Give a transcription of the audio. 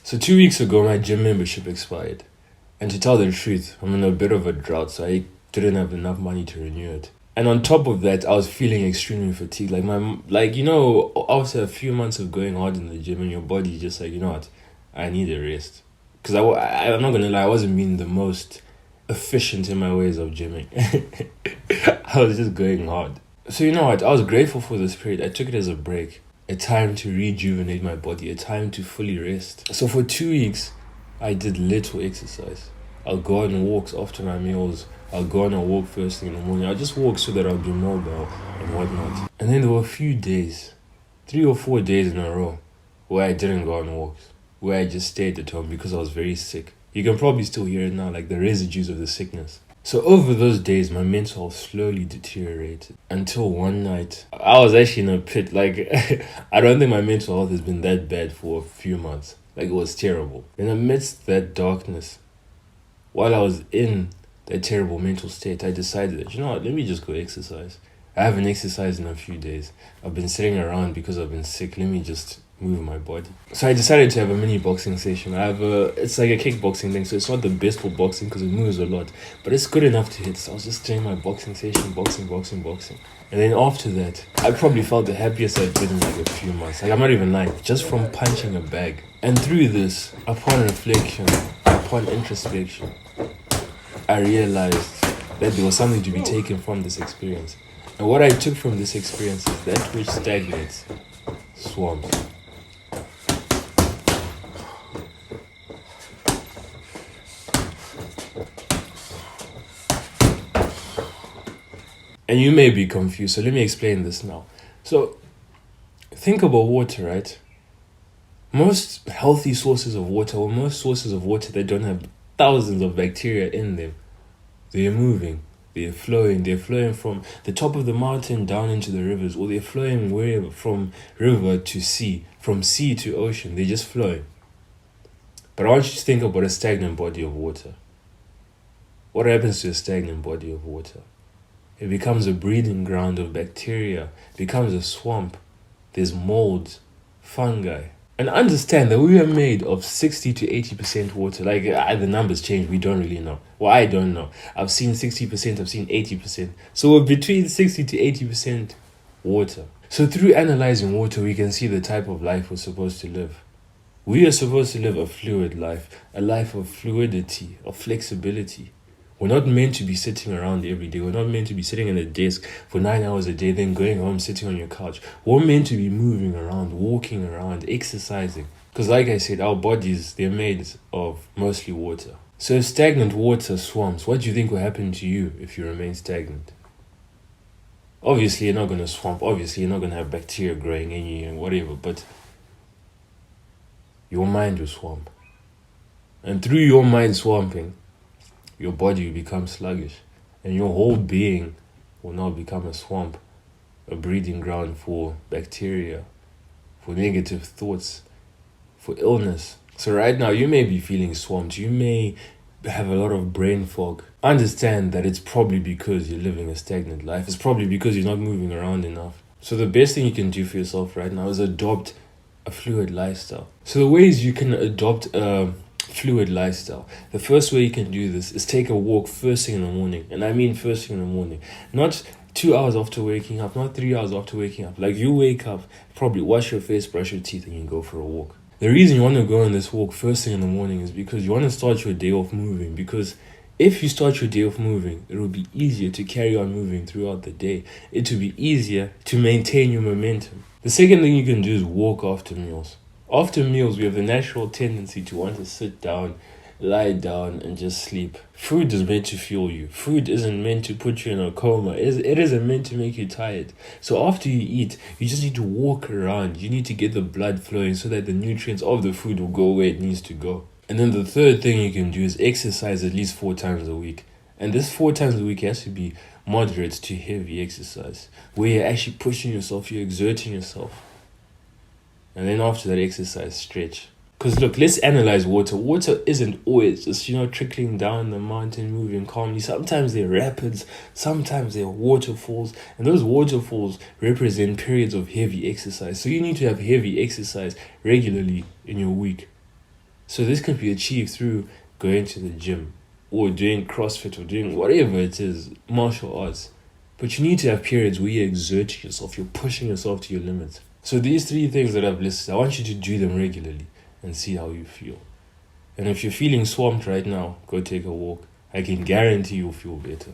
So 2 weeks ago, my gym membership expired. And to tell the truth, I'm in a bit of a drought, so I didn't have enough money to renew it. And on top of that, I was feeling extremely fatigued. After a few months of going hard in the gym, and your body just like, you know what, I need a rest. Because I'm not gonna lie, I wasn't being the most efficient in my ways of gymming. I was just going hard. So you know what, I was grateful for this period. I took it as a break, a time to rejuvenate my body, a time to fully rest. So for 2 weeks, I did little exercise. I'll go on walks after my meals. I'll go on a walk first thing in the morning. I'll just walk so that I'll be mobile and whatnot. And then there were a few days, 3 or 4 days in a row, where I didn't go on walks, where I just stayed at home because I was very sick. You can probably still hear it now, like the residues of the sickness. So over those days, my mental health slowly deteriorated until one night, I was actually in a pit. Like, I don't think my mental health has been that bad for a few months. Like, it was terrible. And amidst that darkness, while I was in that terrible mental state, I decided that, you know what, let me just go exercise. I haven't exercised in a few days. I've been sitting around because I've been sick. Let me just move my body. So I decided to have a mini boxing session. It's like a kickboxing thing, so it's not the best for boxing because it moves a lot, but it's good enough to hit. So I was just doing my boxing session, boxing. And then after that, I probably felt the happiest I'd been in like a few months. Like, I'm not even lying, just from punching a bag. And through this, upon reflection, upon introspection, I realized that there was something to be taken from this experience. And what I took from this experience is that which stagnates swamps. And you may be confused, so let me explain this now. So, think about water, right? Most healthy sources of water, or most sources of water that don't have thousands of bacteria in them, they're moving, they're flowing from the top of the mountain down into the rivers, or they're flowing wherever, from river to sea, from sea to ocean, they're just flowing. But I want you to think about a stagnant body of water. What happens to a stagnant body of water? It becomes a breeding ground of bacteria, becomes a swamp. There's molds, fungi. And understand that we are made of 60 to 80% water. Like, the numbers change, we don't really know. Well, I don't know. I've seen 60%, I've seen 80%. So we're between 60 to 80% water. So through analyzing water, we can see the type of life we're supposed to live. We are supposed to live a fluid life, a life of fluidity, of flexibility. We're not meant to be sitting around every day. We're not meant to be sitting at a desk for 9 hours a day, then going home, sitting on your couch. We're meant to be moving around, walking around, exercising. Because like I said, our bodies, they're made of mostly water. So if stagnant water swamps, what do you think will happen to you if you remain stagnant? Obviously, you're not going to swamp. Obviously, you're not going to have bacteria growing in you and whatever. But your mind will swamp. And through your mind swamping, your body will become sluggish, and your whole being will now become a swamp, a breeding ground for bacteria, for negative thoughts, for illness. So right now, you may be feeling swamped. You may have a lot of brain fog. Understand that it's probably because you're living a stagnant life. It's probably because you're not moving around enough. So the best thing you can do for yourself right now is adopt a fluid lifestyle. So the ways you can adopt a fluid lifestyle. The first way you can do this is take a walk first thing in the morning. And I mean first thing in the morning. Not 2 hours after waking up, not 3 hours after waking up. Like, you wake up, probably wash your face, brush your teeth, and you go for a walk. The reason you want to go on this walk first thing in the morning is because you want to start your day off moving. Because if you start your day off moving, it will be easier to carry on moving throughout the day. It will be easier to maintain your momentum. The second thing you can do is walk after meals. After meals, we have the natural tendency to want to sit down, lie down, and just sleep. Food is meant to fuel you. Food isn't meant to put you in a coma. It isn't meant to make you tired. So after you eat, you just need to walk around. You need to get the blood flowing so that the nutrients of the food will go where it needs to go. And then the third thing you can do is exercise at least 4 times a week. And this 4 times a week has to be moderate to heavy exercise, where you're actually pushing yourself, you're exerting yourself. And then after that exercise, stretch. Because look, let's analyze water. Water isn't always just, trickling down the mountain, moving calmly. Sometimes they're rapids, sometimes they're waterfalls. And those waterfalls represent periods of heavy exercise. So you need to have heavy exercise regularly in your week. So this can be achieved through going to the gym or doing CrossFit or doing whatever it is, martial arts. But you need to have periods where you're exerting yourself, you're pushing yourself to your limits. So these 3 things that I've listed, I want you to do them regularly and see how you feel. And if you're feeling swamped right now, go take a walk. I can guarantee you'll feel better.